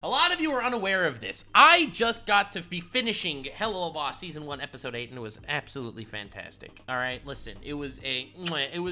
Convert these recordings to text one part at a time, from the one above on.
A lot of you are unaware of this. I just got to be finishing Helluva Season 1, Episode 8, and it was absolutely fantastic. All right, listen, it was,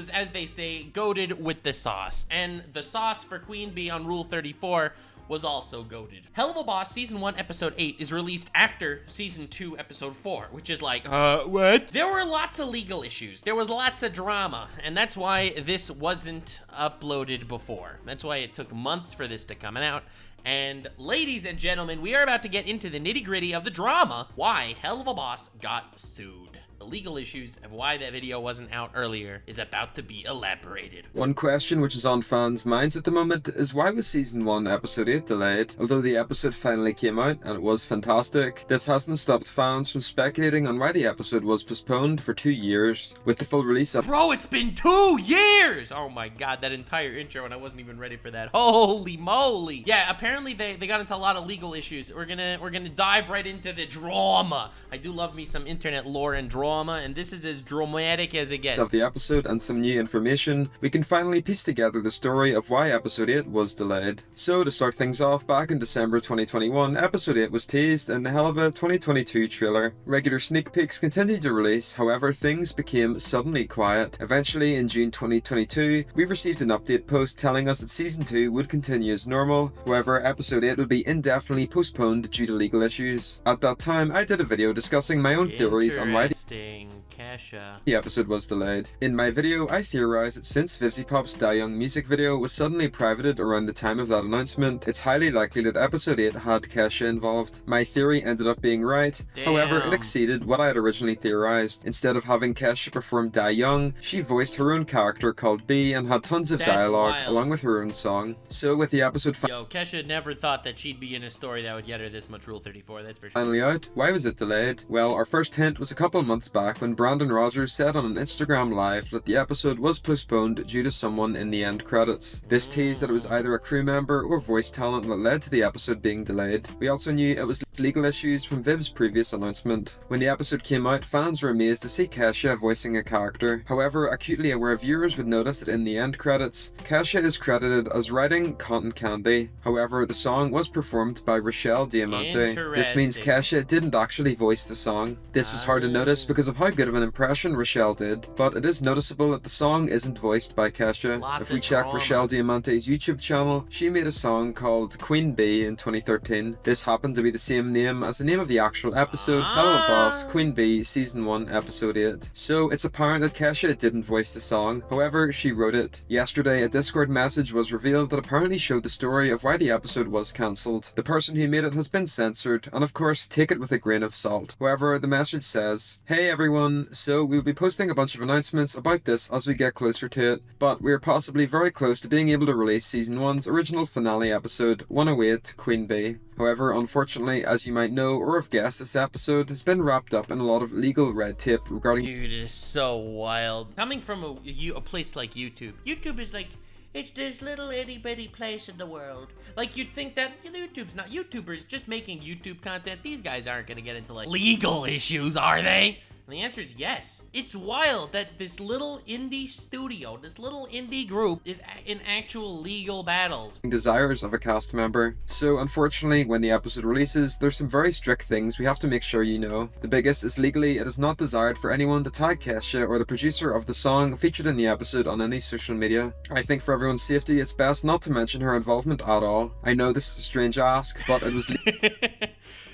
as they say, goated with the sauce. And the sauce for Queen Bee on Rule 34 was also goated. Helluva Season 1, Episode 8 is released after Season 2, Episode 4, which is like, what? There were lots of legal issues. There was lots of drama, and that's why this wasn't uploaded before. That's why it took months for this to come out. And ladies and gentlemen, we are about to get into the nitty-gritty of the drama, why Helluva got sued. The legal issues of why that video wasn't out earlier is about to be elaborated. One question which is on fans' minds at the moment is why was Season 1 Episode 8 delayed? Although the episode finally came out and it was fantastic, this hasn't stopped fans from speculating on why the episode was postponed for 2 years. With the full release of— Bro, it's been 2 years! Oh my god, that entire intro, and I wasn't even ready for that. Holy moly! Yeah, apparently they got into a lot of legal issues. We're gonna dive right into the drama. I do love me some internet lore and drama, and this is as dramatic as it gets. Of the episode and some new information, we can finally piece together the story of why Episode 8 was delayed. So to start things off, back in December 2021, Episode 8 was teased in the Helluva 2022 trailer. Regular sneak peeks continued to release, however things became suddenly quiet. Eventually in June 2022, we received an update post telling us that Season 2 would continue as normal, however Episode 8 would be indefinitely postponed due to legal issues. At that time, I did a video discussing my own theories on why Kesha. The episode was delayed. In my video, I theorized that since Vtubepop's Die Young music video was suddenly privated around the time of that announcement, it's highly likely that Episode 8 had Kesha involved. My theory ended up being right, however it exceeded what I had originally theorized. Instead of having Kesha perform Die Young, she voiced her own character called Bee and had tons of dialogue along with her own song. So with the episode Kesha never thought that she'd be in a story that would get her this much Rule 34, that's for sure. Finally out, why was it delayed? Well, our first hint was a couple months back when Brandon Rogers said on an Instagram live that the episode was postponed due to someone in the end credits. This teased that it was either a crew member or voice talent that led to the episode being delayed. We also knew it was legal issues from Viv's previous announcement. When the episode came out, fans were amazed to see Kesha voicing a character. However, acutely aware viewers would notice that in the end credits, Kesha is credited as writing Cotton Candy. However, the song was performed by Rochelle Diamante. This means Kesha didn't actually voice the song. This was hard to notice because of how good of an impression Rochelle did, but it is noticeable that the song isn't voiced by Kesha. If we check Rochelle Diamante's YouTube channel, she made a song called Queen Bee in 2013. This happened to be the same name as the name of the actual episode, Helluva Queen Bee Season 1 Episode 8. So it's apparent that Kesha didn't voice the song, however she wrote it. Yesterday a Discord message was revealed that apparently showed the story of why the episode was cancelled. The person who made it has been censored, and of course take it with a grain of salt. However, the message says, "Hey everyone, so we'll be posting a bunch of announcements about this as we get closer to it, but we're possibly very close to being able to release Season 1's original finale episode, 108, Queen Bee. However, unfortunately, as you might know or have guessed, this episode has been wrapped up in a lot of legal red tape regarding— Dude, it is so wild. Coming from a place like YouTube. YouTube is like, it's this little itty bitty place in the world. Like, you'd think that YouTube's not— YouTubers just making YouTube content. These guys aren't gonna get into like legal issues, are they? And the answer is yes. It's wild that this little indie studio, this little indie group is in actual legal battles. Desires of a cast member. So unfortunately, when the episode releases, there's some very strict things we have to make sure you know. The biggest is legally, it is not desired for anyone to tag Kesha or the producer of the song featured in the episode on any social media. I think for everyone's safety, it's best not to mention her involvement at all. I know this is a strange ask, but it was—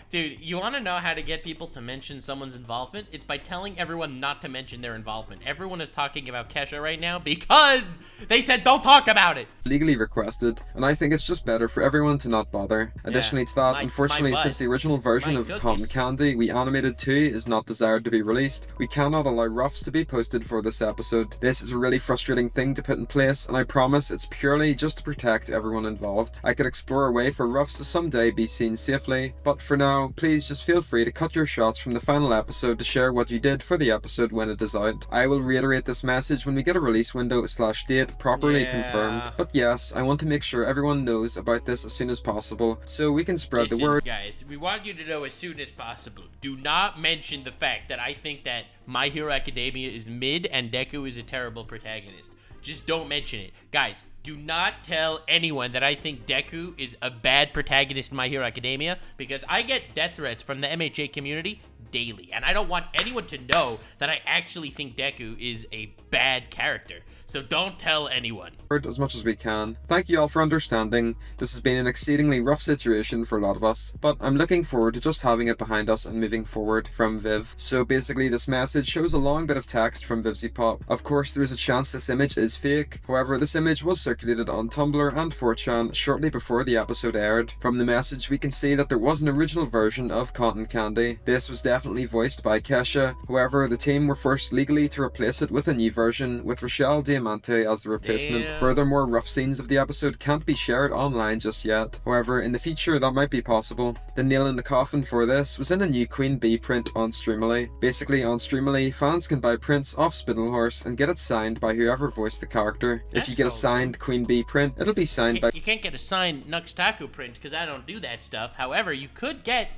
Dude, you want to know how to get people to mention someone's involvement? It's by telling everyone not to mention their involvement. Everyone is talking about Kesha right now because they said don't talk about it. Legally requested, and I think it's just better for everyone to not bother. Additionally to that, unfortunately, since the original version of Cotton Candy we animated to is not desired to be released, we cannot allow roughs to be posted for this episode. This is a really frustrating thing to put in place, and I promise it's purely just to protect everyone involved. I could explore a way for roughs to someday be seen safely, but for now, please just feel free to cut your shots from the final episode to share what you did for the episode when it is out. I will reiterate this message when we get a release window / date properly confirmed. But yes, I want to make sure everyone knows about this as soon as possible, so we can spread the word. Guys, we want you to know as soon as possible. Do not mention the fact that I think that My Hero Academia is mid and Deku is a terrible protagonist. just don't mention it. Guys, do not tell anyone that I think Deku is a bad protagonist in My Hero Academia, because I get death threats from the MHA community daily, and I don't want anyone to know that I actually think Deku is a bad character. So don't tell anyone. As much as we can. Thank you all for understanding. This has been an exceedingly rough situation for a lot of us, but I'm looking forward to just having it behind us and moving forward from Viv. So basically this message shows a long bit of text from VivziePop. Of course there is a chance this image is fake, however this image was circulated on Tumblr and 4chan shortly before the episode aired. From the message we can see that there was an original version of Cotton Candy. This was definitely voiced by Kesha, however the team were forced legally to replace it with a new version with Rochelle Diamante as the replacement. Damn. Furthermore, rough scenes of the episode can't be shared online just yet. However, in the future that might be possible. The nail in the coffin for this was in a new Queen Bee print on Streamily. Basically on Streamily, fans can buy prints of Spindlehorse and get it signed by whoever voiced the character. If you get a signed Queen Bee print, it'll be signed by... You can't get a signed Nux Taku print because I don't do that stuff. However, you could get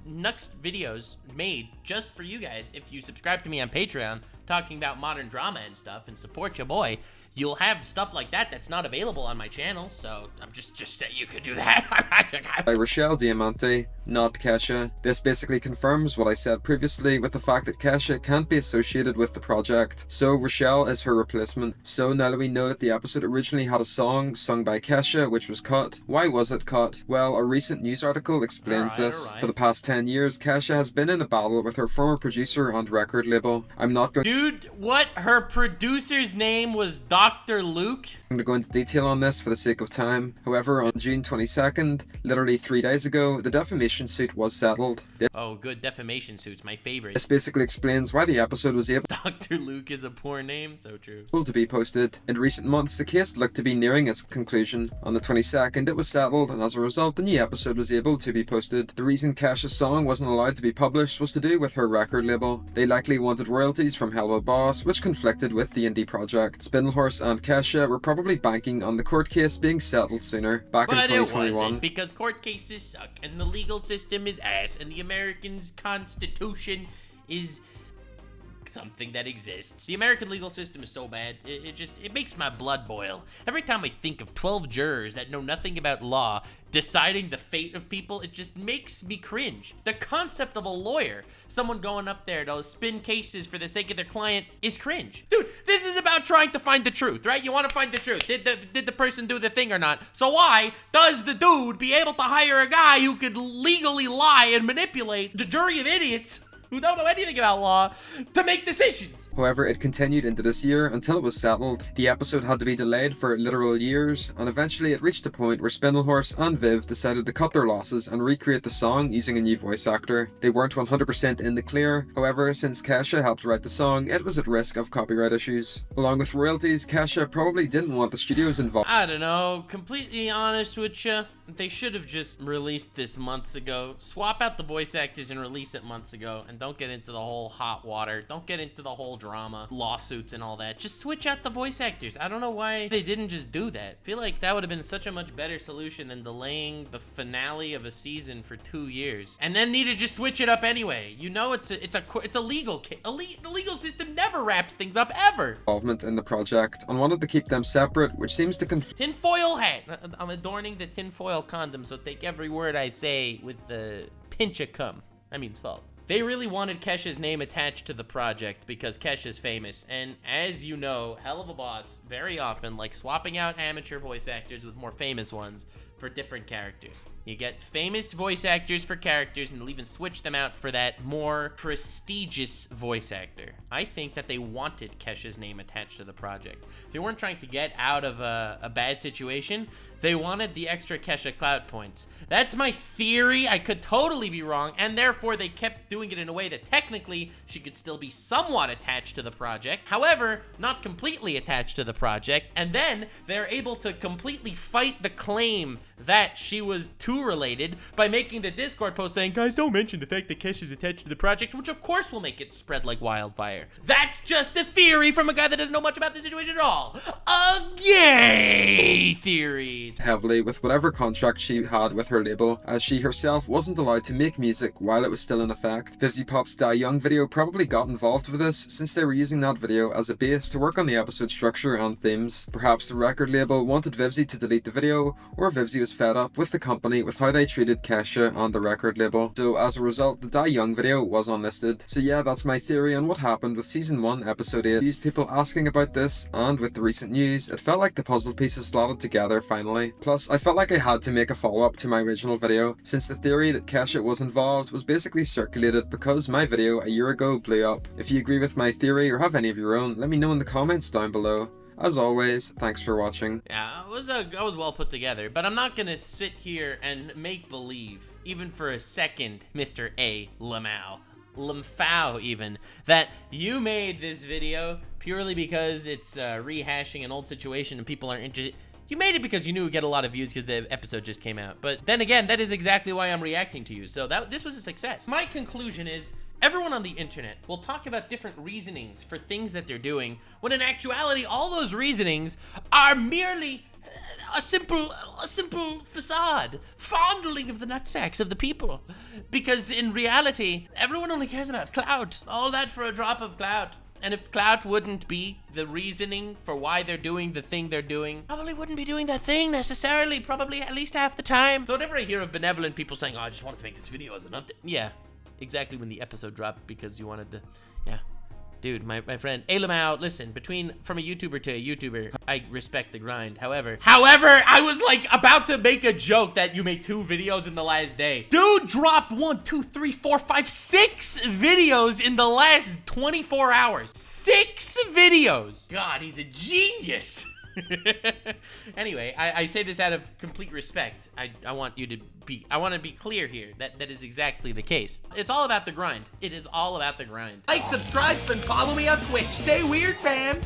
Nux videos made just for you guys if you subscribe to me on Patreon talking about modern drama and stuff and support your boy. You'll have stuff like that that's not available on my channel, so I'm just saying you could do that. by Rochelle Diamante, not Kesha. This basically confirms what I said previously with the fact that Kesha can't be associated with the project, so Rochelle is her replacement. So now that we know that the episode originally had a song sung by Kesha which was cut, why was it cut? Well, a recent news article explains this. For the past 10 years, Kesha has been in a battle with her former producer and record label. I'm not going Dude, what? Her producer's name was Dr. Luke? I'm going to go into detail on this for the sake of time. However, on June 22nd, literally 3 days ago, the defamation suit was settled. Oh, good, defamation suits, my favorite. This basically explains why the episode was able Dr. Luke is a poor name, so true. to be posted. In recent months, the case looked to be nearing its conclusion. On the 22nd, it was settled, and as a result, the new episode was able to be posted. The reason Kesha's song wasn't allowed to be published was to do with her record label. They likely wanted royalties from Helluva Boss, which conflicted with the indie project. Spindlehorse and Kesha were probably banking on the court case being settled sooner, back in But it 2021. wasn't, because court cases suck, and the legal system is ass, and the American's constitution is something that exists. The American legal system is so bad, it makes my blood boil. Every time I think of 12 jurors that know nothing about law deciding the fate of people, it just makes me cringe. The concept of a lawyer, someone going up there to spin cases for the sake of their client, is cringe. Dude, this is about trying to find the truth, right? You want to find the truth. Did the person do the thing or not? So why does the dude be able to hire a guy who could legally lie and manipulate the jury of idiots who don't know anything about law to make decisions? However, it continued into this year until it was settled. The episode had to be delayed for literal years, and eventually it reached a point where Spindlehorse and Viv decided to cut their losses and recreate the song using a new voice actor. They weren't 100% in the clear, however, since Kesha helped write the song, it was at risk of copyright issues. Along with royalties, Kesha probably didn't want the studios involved. I don't know, completely honest with you, they should have just released this months ago. Swap out the voice actors and release it months ago, and don't get into the whole hot water. Don't get into the whole drama, lawsuits and all that. Just switch out the voice actors. I don't know why they didn't just do that. I feel like that would have been such a much better solution than delaying the finale of a season for 2 years. And then need to just switch it up anyway. You know it's a legal the legal system never wraps things up ever. Involvement in the project and wanted to keep them separate, which seems to Tinfoil hat. I'm adorning the tinfoil condom, so take every word I say with the pinch of cum. I mean salt. They really wanted Kesha's name attached to the project because Kesha's famous, and as you know, Helluva Boss very often likes swapping out amateur voice actors with more famous ones for different characters. You get famous voice actors for characters, and they'll even switch them out for that more prestigious voice actor. I think that they wanted Kesha's name attached to the project. They weren't trying to get out of a bad situation. They wanted the extra Kesha clout points. That's my theory. I could totally be wrong, and therefore they kept doing it in a way that technically she could still be somewhat attached to the project. However, not completely attached to the project, and then they're able to completely fight the claim that she was too related by making the Discord post saying, guys, don't mention the fact that Kesha's attached to the project, which of course will make it spread like wildfire. That's just a theory from a guy that doesn't know much about the situation at all. A gay theory. heavily with whatever contract she had with her label, as she herself wasn't allowed to make music while it was still in effect. fact. VivziePop's Die Young video probably got involved with this since they were using that video as a base to work on the episode structure and themes. Perhaps the record label wanted Vivzie to delete the video, or Vivzie was fed up with the company with how they treated Kesha and the record label. So as a result, the Die Young video was unlisted. So yeah, that's my theory on what happened with season 1 episode 8. Used people asking about this, and with the recent news, it felt like the puzzle pieces slotted together finally. Plus, I felt like I had to make a follow-up to my original video, since the theory that Kesha was involved was basically circulated because my video a year ago blew up. If you agree with my theory or have any of your own, let me know in the comments down below. As always, thanks for watching. Yeah, it was well put together, but I'm not gonna sit here and make believe, even for a second, Mr. A. lmao even, that you made this video purely because it's rehashing an old situation and people are interested. You made it because you knew it would get a lot of views because the episode just came out. But then again, that is exactly why I'm reacting to you. So this was a success. My conclusion is, everyone on the internet will talk about different reasonings for things that they're doing, when in actuality, all those reasonings are merely a simple facade, fondling of the nutsacks of the people. Because in reality, everyone only cares about clout. All that for a drop of clout. And if clout wouldn't be the reasoning for why they're doing the thing they're doing, probably wouldn't be doing that thing necessarily, probably at least half the time. So whenever I hear of benevolent people saying, oh, I just wanted to make this video as an update. Yeah, exactly when the episode dropped because you wanted to, yeah. Dude, my friend, lmao, listen, from a YouTuber to a YouTuber, I respect the grind. However, I was like about to make a joke that you made 2 videos in the last day. Dude dropped 1, 2, 3, 4, 5, 6 videos in the last 24 hours. 6 videos. God, he's a genius. Anyway, I say this out of complete respect. I want to be clear here that is exactly the case. It's all about the grind. It is all about the grind. Like, subscribe, and follow me on Twitch. Stay weird, fam.